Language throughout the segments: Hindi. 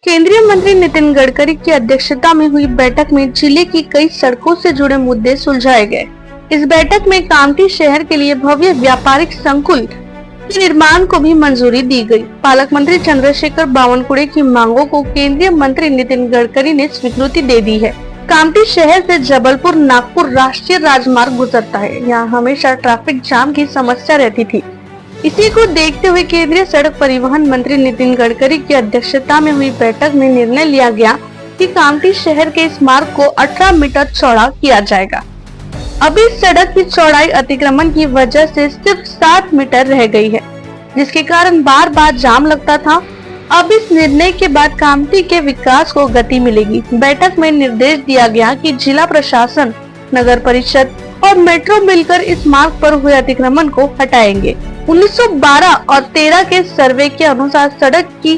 केंद्रीय मंत्री नितिन गडकरी की अध्यक्षता में हुई बैठक में जिले की कई सड़कों से जुड़े मुद्दे सुलझाए गए। इस बैठक में कामठी शहर के लिए भव्य व्यापारिक संकुल के निर्माण को भी मंजूरी दी गई। पालक मंत्री चंद्रशेखर बावनकुळे की मांगों को केंद्रीय मंत्री नितिन गडकरी ने स्वीकृति दे दी है। कामठी शहर से जबलपुर नागपुर राष्ट्रीय राजमार्ग गुजरता है। यहाँ हमेशा ट्रैफिक जाम की समस्या रहती थी। इसी को देखते हुए केंद्रीय सड़क परिवहन मंत्री नितिन गडकरी की अध्यक्षता में हुई बैठक में निर्णय लिया गया कि कामठी शहर के इस मार्ग को 18 मीटर चौड़ा किया जाएगा। अभी इस सड़क की चौड़ाई अतिक्रमण की वजह से सिर्फ 7 मीटर रह गई है, जिसके कारण बार बार जाम लगता था। अब इस निर्णय के बाद कामठी के विकास को गति मिलेगी। बैठक में निर्देश दिया गया कि जिला प्रशासन, नगर परिषद और मेट्रो मिलकर इस मार्ग पर हुए अतिक्रमण को हटाएंगे। 1912 और 13 के सर्वे के अनुसार सड़क की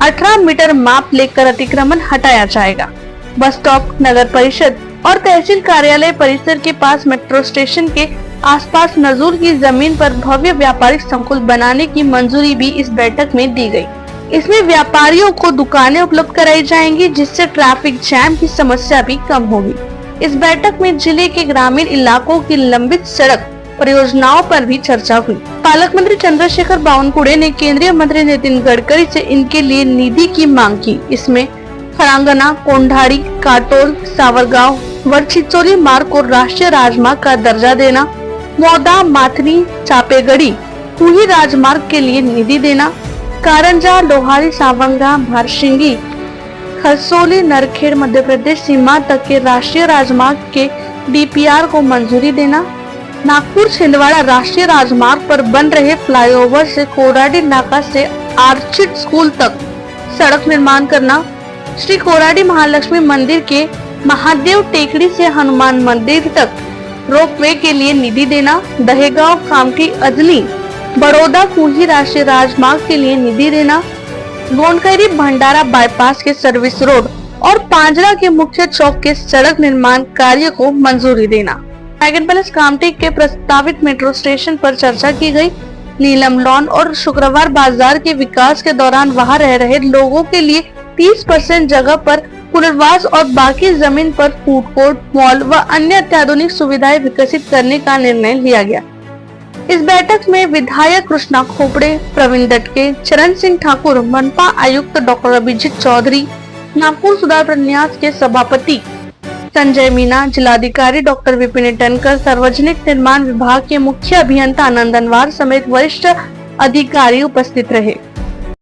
18 मीटर माप लेकर अतिक्रमण हटाया जाएगा। बस स्टॉप, नगर परिषद और तहसील कार्यालय परिसर के पास मेट्रो स्टेशन के आसपास नजूर की जमीन पर भव्य व्यापारिक संकुल बनाने की मंजूरी भी इस बैठक में दी गई। इसमें व्यापारियों को दुकानें उपलब्ध कराई जाएंगी, जिससे ट्रैफिक जैम की समस्या भी कम होगी। इस बैठक में जिले के ग्रामीण इलाकों की लंबित सड़क परियोजनाओं पर भी चर्चा हुई। पालक मंत्री चंद्रशेखर बावनकुळे ने केंद्रीय मंत्री नितिन गडकरी से इनके लिए निधि की मांग की। इसमें खरांगना, कोंढाड़ी, काटोल, सावरगांव व छिचोली मार्ग को राष्ट्रीय राजमार्ग का दर्जा देना, मौदा, माथनी, चापेगढ़ी, कुही राजमार्ग के लिए निधि देना, कारंजा, लोहारी, सावंगा, भारसिंगी, खरसोली, नरखेड़ मध्य प्रदेश सीमा तक के राष्ट्रीय राजमार्ग के DPR को मंजूरी देना, नागपुर छिंदवाड़ा राष्ट्रीय राजमार्ग पर बन रहे फ्लाईओवर से कोराडी नाका से आर्चिड स्कूल तक सड़क निर्माण करना, श्री कोराडी महालक्ष्मी मंदिर के महादेव टेकड़ी से हनुमान मंदिर तक रोपवे के लिए निधि देना, दहेगांव, कामठी, अजनी, बड़ौदा, कुही राष्ट्रीय राजमार्ग के लिए निधि देना, गोंडकरी भंडारा बाईपास के सर्विस रोड और पांजरा के मुख्य चौक के सड़क निर्माण कार्य को मंजूरी देना। ड्रैगन पैलेस कामठी के प्रस्तावित मेट्रो स्टेशन पर चर्चा की गई। नीलम लॉन और शुक्रवार बाजार के विकास के दौरान वहां रह रहे लोगों के लिए 30% जगह पर पुनर्वास और बाकी जमीन पर फूड कोर्ट, मॉल व अन्य अत्याधुनिक सुविधाएं विकसित करने का निर्णय लिया गया। इस बैठक में विधायक कृष्णा खोपड़े, प्रवीण दटके, चरण सिंह ठाकुर, मनपा आयुक्त डॉक्टर अभिजीत चौधरी, नागपुर सुधार प्रन्यास के सभापति संजय मीना, जिलाधिकारी डॉक्टर विपिन टनकर, सार्वजनिक निर्माण विभाग के मुख्य अभियंता नंदनवार समेत वरिष्ठ अधिकारी उपस्थित रहे।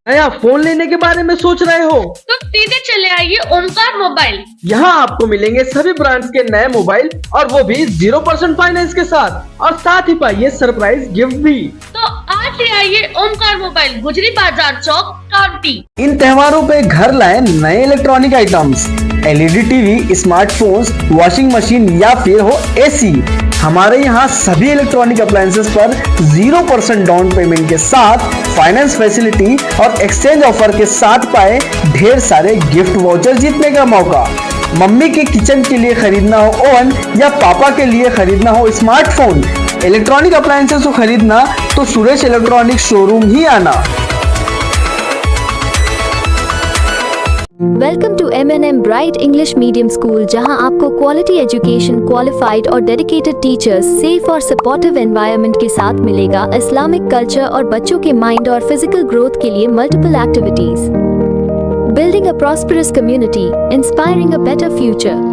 नया फोन लेने के बारे में सोच रहे हो तो सीधे चले आइए ओमकार मोबाइल। यहाँ आपको मिलेंगे सभी ब्रांड्स के नए मोबाइल और वो भी 0% फाइनेंस के साथ, और साथ ही पाइए सरप्राइज गिफ्ट भी। तो आज ही आइए ओमकार मोबाइल, गुजरी बाजार चौक, कामठी। इन त्योहारों पे घर लाए नए electronic items, LED TV, smartphones, washing machine या फिर हो AC। हमारे यहाँ सभी इलेक्ट्रॉनिक अप्लायंसेस पर 0% डाउन पेमेंट के साथ फाइनेंस फैसिलिटी और एक्सचेंज ऑफर के साथ पाए ढेर सारे गिफ्ट वाउचर जीतने का मौका। मम्मी के किचन के लिए खरीदना हो ओवन या पापा के लिए खरीदना हो स्मार्टफोन, इलेक्ट्रॉनिक अप्लायंसेस को खरीदना तो सुरेश इलेक्ट्रॉनिक शोरूम ही आना। Welcome to M&M bright English medium school, जहां आपको क्वालिटी एजुकेशन, क्वालिफाइड और डेडिकेटेड टीचर्स, सेफ और सपोर्टिव एनवायरनमेंट के साथ मिलेगा इस्लामिक कल्चर और बच्चों के माइंड और फिजिकल ग्रोथ के लिए multiple activities. Building a prosperous community, inspiring a better future.